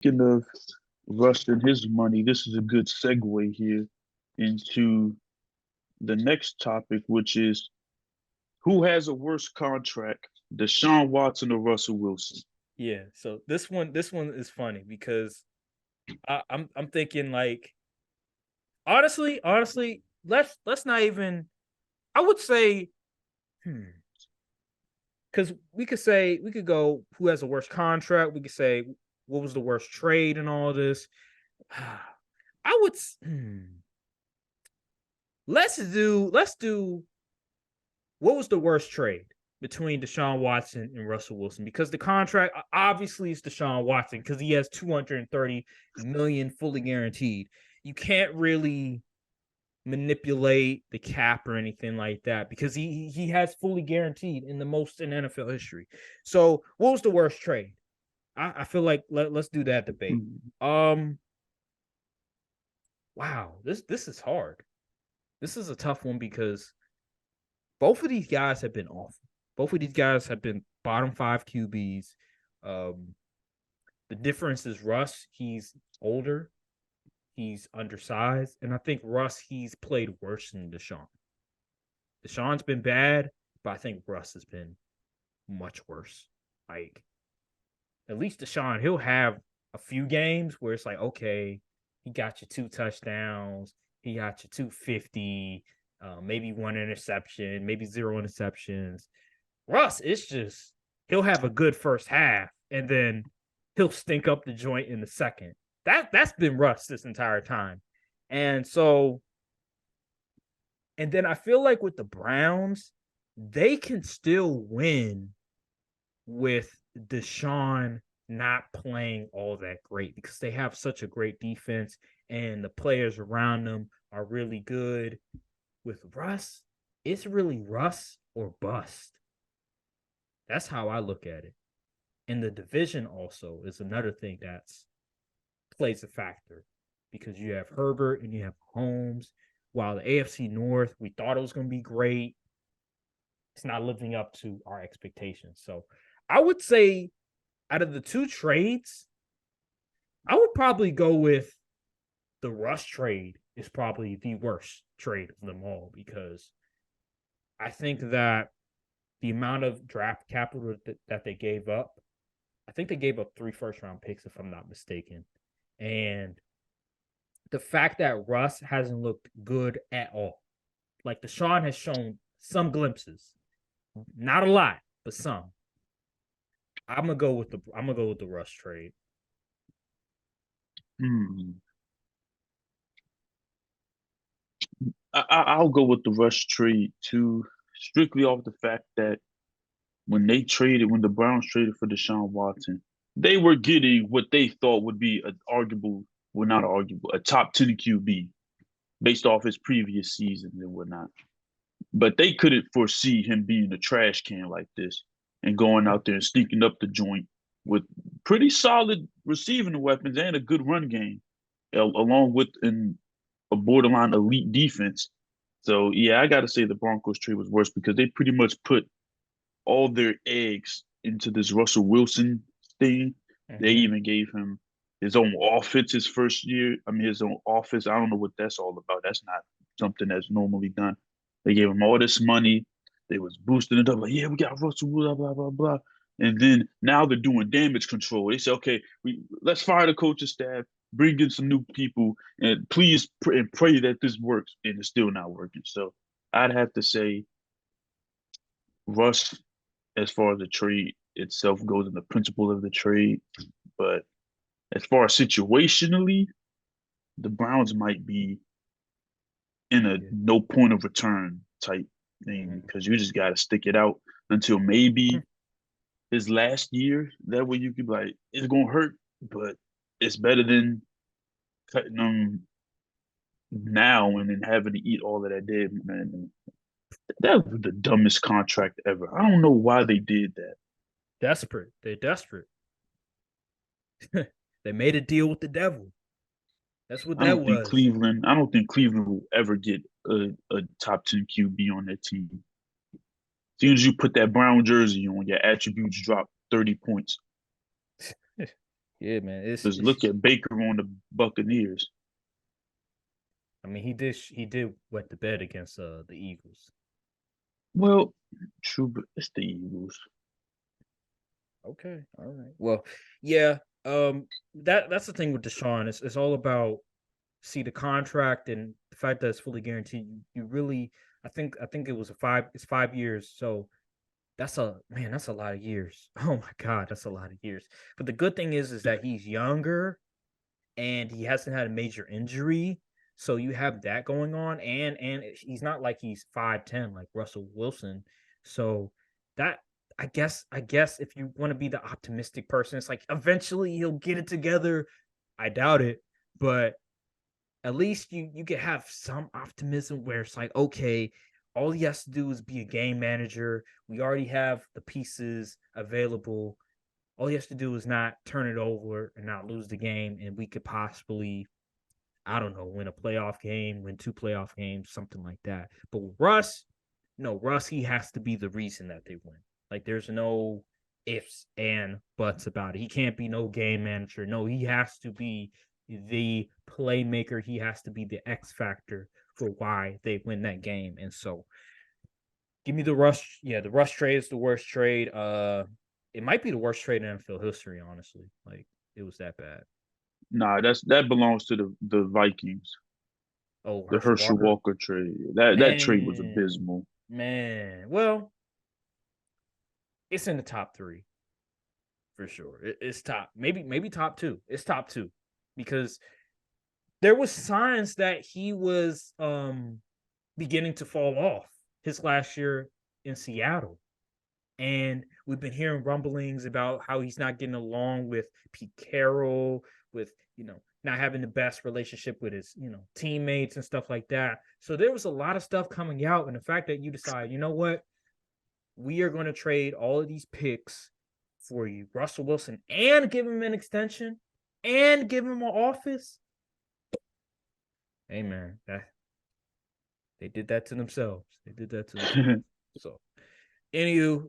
Speaking of Russ and his money, this is a good segue here into the next topic, which is who has a worse contract, Deshaun Watson or Russell Wilson? Yeah. So this one is funny because I'm thinking like honestly, let's not even. I would say, because we could go who has the worst contract. We could say what was the worst trade and all this. I would. Let's do what was the worst trade between Deshaun Watson and Russell Wilson? Because the contract obviously is Deshaun Watson because he has 230 million fully guaranteed. You can't really manipulate the cap or anything like that because he has fully guaranteed in the most in NFL history. So what was the worst trade? I feel like let's do that debate. Hmm. Um wow, this is hard. This is a tough one because both of these guys have been awful. Both of these guys have been bottom five QBs. Um, the difference is Russ, he's older, he's undersized, and I think Russ, he's played worse than Deshaun. Deshaun's been bad, but I think Russ has been much worse. Like, at least Deshaun, he'll have a few games where it's like, okay, he got you two touchdowns, he got you 250, maybe one interception, maybe zero interceptions. Russ, it's just he'll have a good first half and then he'll stink up the joint in the second. That's been Russ this entire time. And so, and then I feel like with the Browns, they can still win with Deshaun not playing all that great because they have such a great defense and the players around them are really good. With Russ, it's really Russ or bust. That's how I look at it. And the division also is another thing that's plays a factor because you have Herbert and you have Holmes. While the AFC North, we thought it was going to be great, it's not living up to our expectations. So I would say out of the two trades, I would probably go with the Rush trade is probably the worst trade of them all because I think that the amount of draft capital that they gave up, I think they gave up 3 first round picks, if I'm not mistaken. And the fact that Russ hasn't looked good at all. Like Deshaun has shown some glimpses, not a lot, but some. I'm gonna go with the Russ trade. Hmm. I'll go with the Rush trade too, strictly off the fact that when the Browns traded for Deshaun Watson, they were getting what they thought would be an arguable, well, not arguable, a top 10 QB based off his previous seasons and whatnot. But they couldn't foresee him being a trash can like this and going out there and sneaking up the joint with pretty solid receiving weapons and a good run game, along with a borderline elite defense. So yeah, I got to say the Broncos trade was worse because they pretty much put all their eggs into this Russell Wilson thing. They Mm-hmm. even gave him his own offense his first year. I mean, his own office. I don't know what that's all about. That's not something that's normally done. They gave him all this money. They was boosting it up like, yeah, we got Russell, blah blah blah blah. And then now they're doing damage control. They say, okay, let's fire the coaching staff, bring in some new people, and please and pray that this works. And it's still not working. So I'd have to say Russ as far as the trade itself goes and the principle of the trade. But as far as situationally, the Browns might be in a Yeah. no point of return type thing Mm-hmm. because you just got to stick it out until maybe his last year. That way you could be like, it's going to hurt, but it's better than cutting them now and then having to eat all of that dead, man. That was the dumbest contract ever. I don't know why they did that. Desperate. They're desperate. They made a deal with the devil. That's what that was. I don't think Cleveland will ever get a top 10 QB on their team. As soon as you put that brown jersey on, your attributes drop 30 points. Yeah, man. Just look at Baker on the Buccaneers. I mean, he did wet the bed against the Eagles. Well, true, but it's the Eagles. Okay, all right. Well, yeah. That's the thing with Deshaun. It's all about see the contract and the fact that it's fully guaranteed. You really, I think it was it's 5 years. So that's a lot of years. Oh my God, that's a lot of years. But the good thing is that he's younger and he hasn't had a major injury. So you have that going on, and he's not like he's 5'10" like Russell Wilson. So that I guess if you want to be the optimistic person, it's like eventually he'll get it together. I doubt it, but at least you could have some optimism where it's like, okay, all he has to do is be a game manager. We already have the pieces available. All he has to do is not turn it over and not lose the game, and we could possibly, I don't know, win a playoff game, win 2 playoff games, something like that. But with Russ, no, Russ, he has to be the reason that they win. Like there's no ifs and buts about it. He can't be no game manager. No, he has to be the playmaker. He has to be the X factor for why they win that game. And so give me the Rush. Yeah, the Rush trade is the worst trade. It might be the worst trade in NFL history, honestly. Like it was that bad. Nah, that belongs to the Vikings. Oh, The Herschel Herschel Walker. Walker trade. That trade was Man, abysmal. man. Well, it's in the top three for sure. It's top, maybe top two. It's top two because there was signs that he was beginning to fall off his last year in Seattle. And we've been hearing rumblings about how he's not getting along with Pete Carroll, with, not having the best relationship with his, teammates and stuff like that. So there was a lot of stuff coming out. And the fact that you decide, you know what, we are going to trade all of these picks for you, Russell Wilson, and give him an extension and give him an office. Hey, man, they did that to themselves. They did that to themselves. So, anywho,